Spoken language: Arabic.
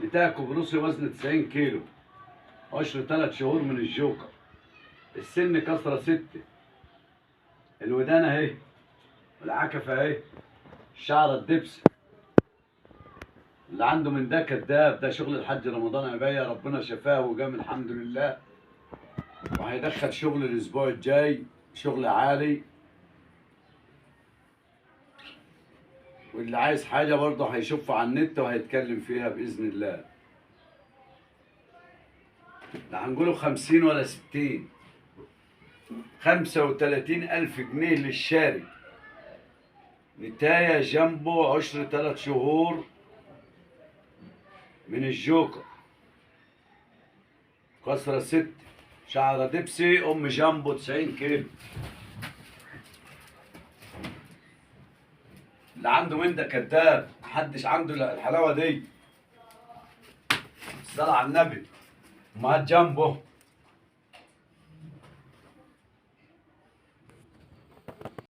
بتاع كوبروسي وزن 90 كيلو، عشر 3 شهور من الجوكر، السن كسرة 6، الودان اهي، والعكفة اهي، الشعر الدبس. اللي عنده من ده كداب، ده شغل الحاج رمضان عباية، ربنا شفاه وجام الحمد لله، وهيدخل شغل الاسبوع الجاي، شغل عالي. واللي عايز حاجة برضه هيشوفها على النت وهيتكلم فيها بإذن الله. لا هنقوله 50 ولا 60، 35,000 جنيه للشاري. نتاية جنبه عشر 3 شهور من الجوكر، كسرة 6، شعرة دبسي، أم جنبه 90 كيلو. اللي عنده من ده كداب، محدش عنده الحلاوة دي. الصلاة على النبي. ومعاه جنبه